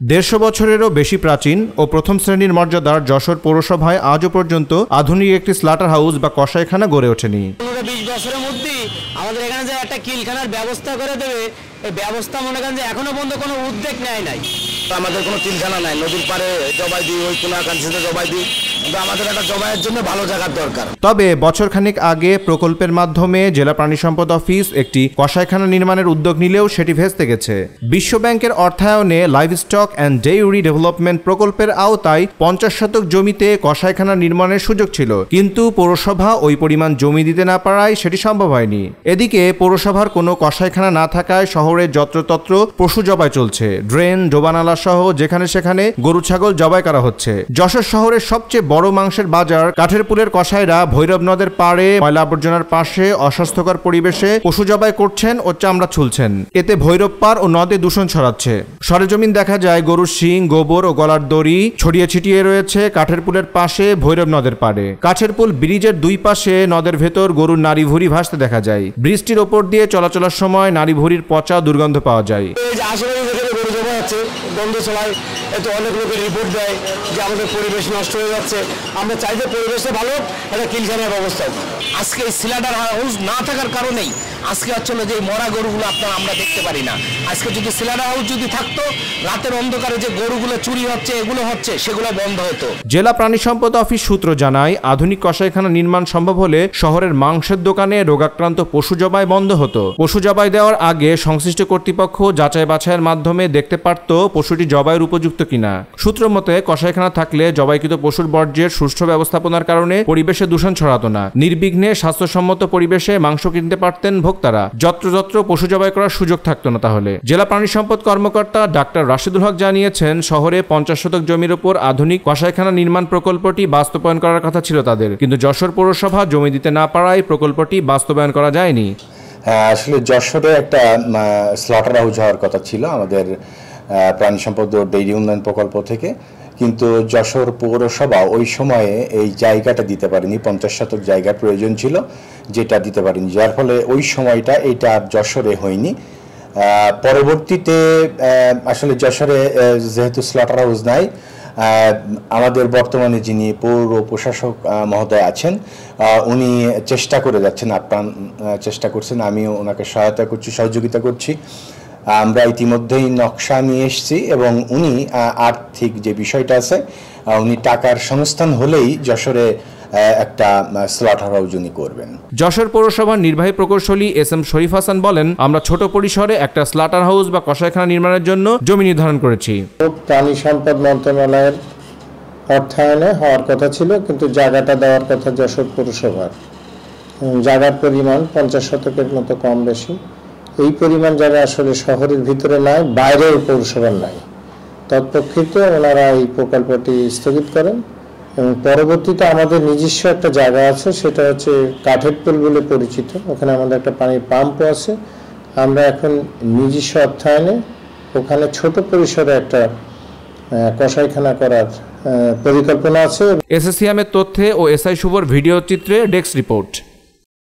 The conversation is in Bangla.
150 বছরেরও বেশি প্রাচীন ও প্রথম শ্রেণীর মর্যাদার যশোর পৌরসভায় আজও পর্যন্ত আধুনিক একটি স্লাটার হাউস বা কসাইখানা গড়ে ওঠেনি। 20 বছরের মধ্যে আমাদের এখানে যে একটা কিলখানার ব্যবস্থা করে দেবে, এই ব্যবস্থা মনে করেন যে এখনো পর্যন্ত কোনো উদ্যোগ নেয় নাই। আমাদের কোনো কিলখানা নাই, নদীর পাড়ে জবাই দিই, ওই কোনাকাঞ্চিতে জবাই দিই, কিন্তু আমাদের একটা জবাইয়ের জন্য ভালো জায়গার দরকার। তবে বছরখানেক আগে প্রকল্পের মাধ্যমে জেলা প্রাণী সম্পদ অফিস একটি কসাইখানা নির্মাণের উদ্যোগ নিলেও সেটি ভেস্তে গেছে। বিশ্ব ব্যাংকের অর্থায়নে live stock and dairy development প্রকল্পের আওতায় 50 শতক জমিতে কসাইখানা নির্মাণের সুযোগ ছিল, কিন্তু পৌরসভা ওই পরিমাণ জমি দিতে না পারায় সেটি সম্ভব হয়নি। এদিকে পৌরসভার কোনো কসাইখানা না থাকায় শহরে যত্রতত্র পশু জবাই চলছে। ড্রেন, ডোবানালা সহ যেখানে সেখানে গরু ছাগল জবাই করা হচ্ছে। যশোর শহরের সবচেয়ে বড় মাংসের বাজার কাঠেরপুলের কসাইরা ভৈরব নদের পাড়ে ময়লা আবর্জনার পাশে অস্বাস্থ্যকর পরিবেশে পশু জবাই করছেন ও চামড়া ছুলছেন। এতে ভৈরব পাড় ও নদে দূষণ ছড়াচ্ছে। সরেজমিন দেখা যায় গরুর শিং, গোবর ও গলার দড়ি ছড়িয়ে ছিটিয়ে রয়েছে কাঠেরপুলের পাশে ভৈরব নদের পাড়ে। কাঠেরপুল ব্রিজের দুই পাশে নদের ভেতর গরুর নাড়ি ভুঁড়ি ভাসতে দেখা যায়। ব্রিজটির ওপর দিয়ে চলাচলের সময় নাড়ি ভুঁড়ির পচা দুর্গন্ধ পাওয়া যায়। বন্ধ চলায় এতে অনেক লোকের রিপোর্ট দেয় যে আমাদের পরিবেশ নষ্ট হয়ে যাচ্ছে। আমরা চাই যে পরিবেশে ভালো একটা কিলখানার ব্যবস্থা। আজকে এই স্লাটার হাউস না থাকার কারণেই আজকে হচ্ছে যে মরা গরুগুলো আমরা দেখতে পারি না। আজকে যদি স্লাটার হাউস যদি থাকতো, রাতের অন্ধকারে যে গরুগুলো চুরি হচ্ছে, এগুলো হচ্ছে, সেগুলো বন্ধ হতো। জেলা প্রাণী সম্পদ অফিস সূত্র জানায়, আধুনিক কসাইখানা নির্মাণ সম্ভব হলে শহরের মাংসের দোকানে রোগাক্রান্ত পশু জবাই বন্ধ হতো। পশু জবাই দেওয়ার আগে সংশ্লিষ্ট কর্তৃপক্ষ যাচাই বাছাইয়ের মাধ্যমে দেখতে পারত পশুটি জবাইয়ের উপযুক্ত কিনা। সূত্র মতে কসাইখানা থাকলে জবাইকৃত পশুর বর্জ্যের সুষ্ঠু ব্যবস্থাপনার কারণে পরিবেশে দূষণ ছড়াতো না। নির্বিঘ্নে স্বাস্থ্যসম্মত পরিবেশে মাংস কিনতে পারতেন ভোক্তারা। যত্রযত্র পশু জবাই করার সুযোগ থাকতো না তাহলে। জেলা প্রাণী সম্পদ কর্মকর্তা ডাক্তার রাশেদুল হক জানিয়েছেন, শহরে 50 শতক জমির উপর আধুনিক কসাইখানা নির্মাণ প্রকল্পটি বাস্তবায়ন করার কথা ছিল তাদের, কিন্তু যশোর পৌরসভা জমি দিতে না পারায় প্রকল্পটি বাস্তবায়ন করা যায়নি। আসলে যশোরে একটা স্লটার হাউস হওয়ার কথা ছিল আমাদের প্রাণী সম্পদ ও ডেইরি উন্নয়ন প্রকল্প থেকে, কিন্তু যশোর পৌরসভা ওই সময়ে এই জায়গাটা দিতে পারেনি। 50 শতক জায়গার প্রয়োজন ছিল, যেটা দিতে পারেনি, যার ফলে ওই সময়টা এটা আর যশোরে হয়নি। পরবর্তীতে আসলে যশোরে যেহেতু স্লটার হাউস নাই, আমাদের বর্তমানে যিনি পৌর প্রশাসক মহোদয় আছেন, উনি চেষ্টা করে যাচ্ছেন, আপ্রাণ চেষ্টা করছেন। আমিও ওনাকে সহায়তা করছি, সহযোগিতা করছি। আমরা ইতিমধ্যেই নকশা নিয়ে এসেছি এবং উনি আর্থিক যে বিষয়টা আছে, উনি টাকার সংস্থান হলেই যশোরে একটা স্লটার হাউস উনি করবেন। যশোর পৌরসভার নির্বাহী প্রকৌশলী SM শরীফ হাসান বলেন, আমরা ছোট পরিসরে একটা স্লটার হাউস বা কসাইখানা নির্মাণের জন্য জমি নির্ধারণ করেছি। প্রাণী সম্পদ মন্ত্রণালয়ের অর্থায়নে হওয়ার কথা ছিল, কিন্তু জায়গাটা দেওয়ার কথা যশোর পৌরসভার। জায়গার পরিমাণ 50 শতকের মতো কম বেশি। এই পরিমাণ জায়গা আসলে শহরের ভিতরে নাই, বাইরেও পৌরসভার নাই। তৎপক্ষিতে ওনারা এই প্রকল্পটি স্থগিত করেন এবং পরবর্তীতে আমাদের নিজস্ব একটা জায়গা আছে, সেটা হচ্ছে কাঠেরপুল বলে পরিচিত। ওখানে আমাদের একটা পানির পাম্পও আছে। আমরা এখন নিজস্ব অর্থায়নে ওখানে ছোট পরিসরে একটা কসাইখানা করার পরিকল্পনা আছে। SSCM এর তথ্যে ও SI শুভর ভিডিও চিত্রে ডেস্ক রিপোর্ট।